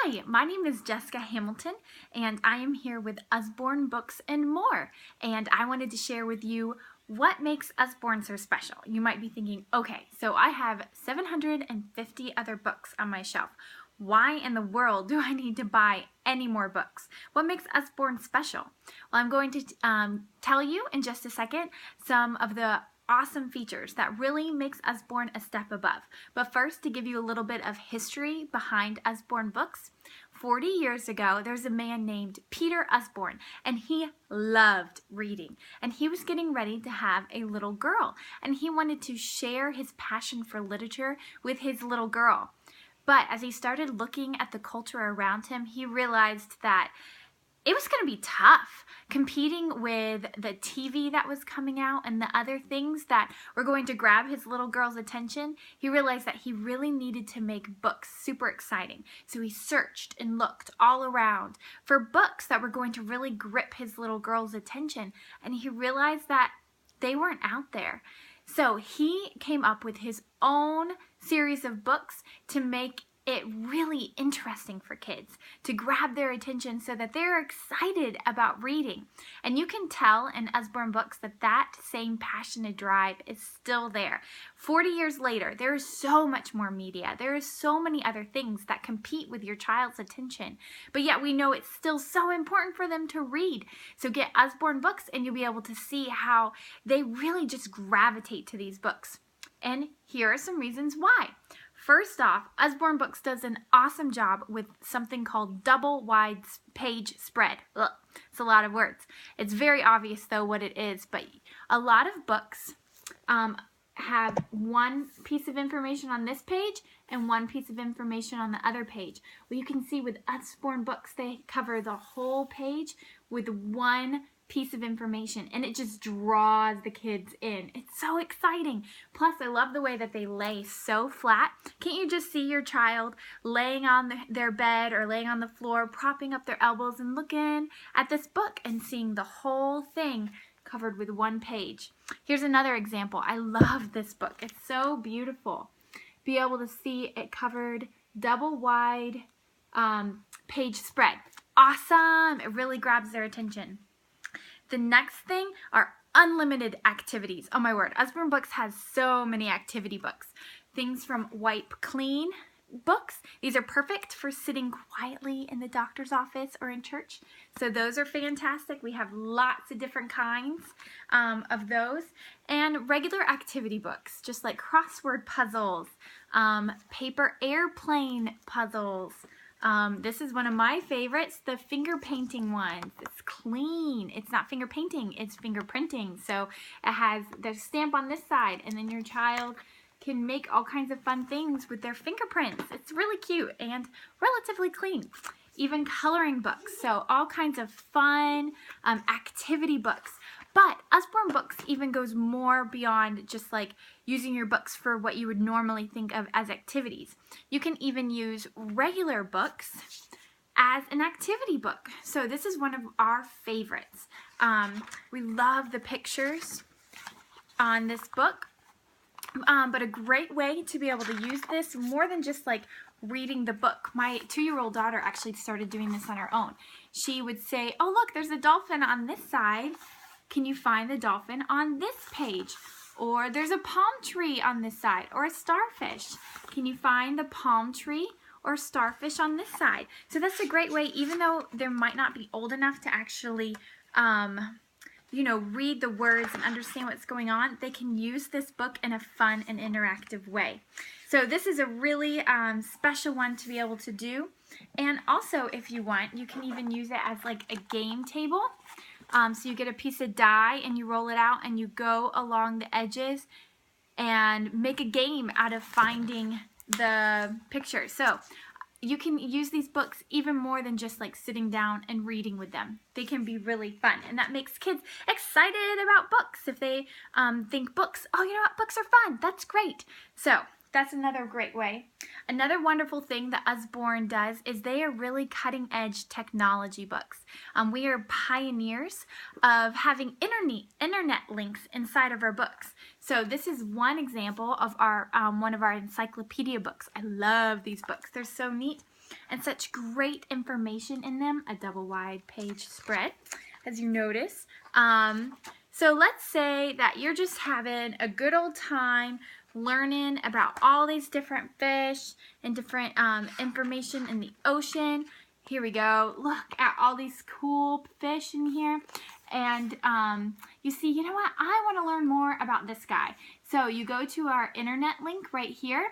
Hi, my name is Jessica Hamilton, and I am here with Usborne Books and More. And I wanted to share with you what makes Usborne so special. You might be thinking, okay, so I have 750 other books on my shelf. Why in the world do I need to buy any more books? What makes Usborne special? Well, I'm going to tell you in just a second some of the awesome features that really makes Usborne a step above. But first, to give you a little bit of history behind Usborne Books, 40 years ago, there's a man named Peter Usborne, and he loved reading. And he was getting ready to have a little girl, and he wanted to share his passion for literature with his little girl. But as he started looking at the culture around him, he realized that it was going to be tough competing with the TV that was coming out and the other things that were going to grab his little girl's attention. He realized that he really needed to make books super exciting. So he searched and looked all around for books that were going to really grip his little girl's attention. And he realized that they weren't out there. So he came up with his own series of books to make it really interesting for kids, to grab their attention so that they're excited about reading. And you can tell in Usborne Books that that same passionate drive is still there. 40 years later, there is so much more media. There is so many other things that compete with your child's attention. But yet we know it's still so important for them to read. So get Usborne Books and you'll be able to see how they really just gravitate to these books. And here are some reasons why. First off, Usborne Books does an awesome job with something called double wide page spread. Ugh, it's a lot of words. It's very obvious though what it is, but a lot of books have one piece of information on this page and one piece of information on the other page. Well, you can see with Usborne Books, they cover the whole page with one piece of information, and it just draws the kids in. It's so exciting. Plus, I love the way that they lay so flat. Can't you just see your child laying on their bed or laying on the floor, propping up their elbows and looking at this book and seeing the whole thing covered with one page? Here's another example. I love this book. It's so beautiful. Be able to see it covered double wide page spread. Awesome. It really grabs their attention. The next thing are unlimited activities. Oh my word, Usborne Books has so many activity books. Things from wipe clean books. These are perfect for sitting quietly in the doctor's office or in church. So those are fantastic. We have lots of different kinds of those. And regular activity books, just like crossword puzzles, paper airplane puzzles. This is one of my favorites, the finger painting ones. It's clean. It's not finger painting, it's fingerprinting. So it has the stamp on this side, and then your child can make all kinds of fun things with their fingerprints. It's really cute and relatively clean. Even coloring books, so all kinds of fun activity books. But Usborne Books even goes more beyond just like using your books for what you would normally think of as activities. You can even use regular books as an activity book. So this is one of our favorites. We love the pictures on this book, but a great way to be able to use this more than just like reading the book. My 2-year-old daughter actually started doing this on her own. She would say, oh look, there's a dolphin on this side. Can you find the dolphin on this page? Or there's a palm tree on this side, or a starfish. Can you find the palm tree or starfish on this side? So that's a great way, even though they might not be old enough to actually read the words and understand what's going on, they can use this book in a fun and interactive way. So this is a really special one to be able to do. And also, if you want, you can even use it as like a game table. So you get a piece of die and you roll it out and you go along the edges and make a game out of finding the picture. So you can use these books even more than just like sitting down and reading with them. They can be really fun, and that makes kids excited about books. If they think books, oh, you know what, books are fun, that's great. So that's another great way. Another wonderful thing that Usborne does is they are really cutting edge technology books. We are pioneers of having internet links inside of our books. So this is one example of our one of our encyclopedia books. I love these books. They're so neat. and such great information in them. A double wide page spread, as you notice. So let's say that you're just having a good old time learning about all these different fish and different information in the ocean. Here we go. Look at all these cool fish in here. And you see, you know what? I want to learn more about this guy. So you go to our internet link right here,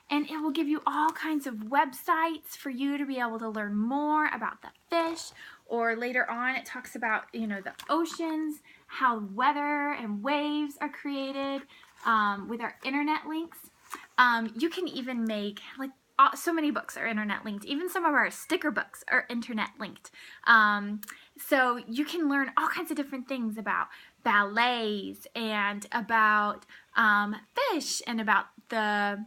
and it will give you all kinds of websites for you to be able to learn more about the fish. Or later on, it talks about, you know, the oceans, how weather and waves are created with our internet links. You can even make, like, so many books are internet linked. Even some of our sticker books are internet linked. So you can learn all kinds of different things about ballets and about fish and about the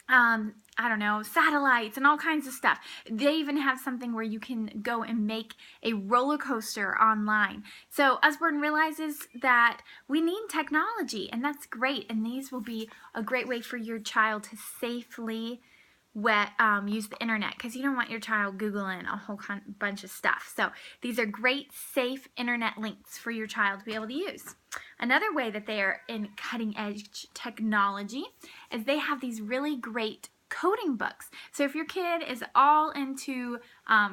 I don't know, satellites and all kinds of stuff. They even have something where you can go and make a roller coaster online. So Usborne realizes that we need technology, and that's great. And these will be a great way for your child to safely use the internet, because you don't want your child Googling a whole bunch of stuff. So these are great, safe internet links for your child to be able to use. Another way that they are in cutting edge technology is they have these really great coding books. So if your kid is all into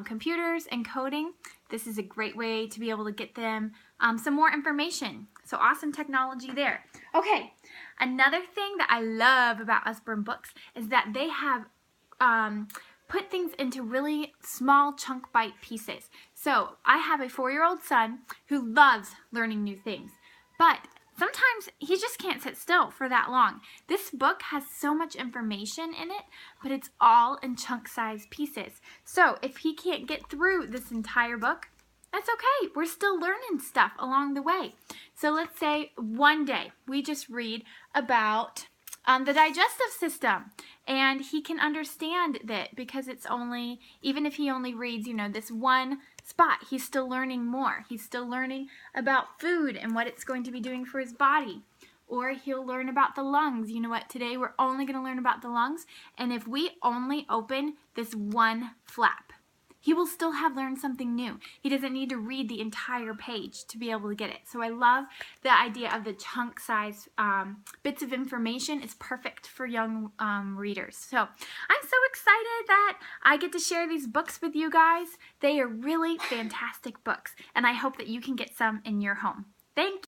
computers and coding, this is a great way to be able to get them some more information. So awesome technology there. Okay, another thing that I love about Usborne books is that they have put things into really small chunk bite pieces. So I have a 4-year-old son who loves learning new things, but sometimes he just can't sit still for that long. This book has so much information in it, but it's all in chunk-sized pieces. So if he can't get through this entire book, that's okay. We're still learning stuff along the way. So let's say one day we just read about the digestive system, and he can understand that because it's only, even if he only reads, you know, this one spot, he's still learning more. He's still learning about food and what it's going to be doing for his body. Or he'll learn about the lungs. You know what? Today we're only going to learn about the lungs, and if we only open this one flap, he will still have learned something new. He doesn't need to read the entire page to be able to get it. So I love the idea of the chunk size bits of information. It's perfect for young readers. So I'm so excited that I get to share these books with you guys. They are really fantastic books, and I hope that you can get some in your home. Thank you.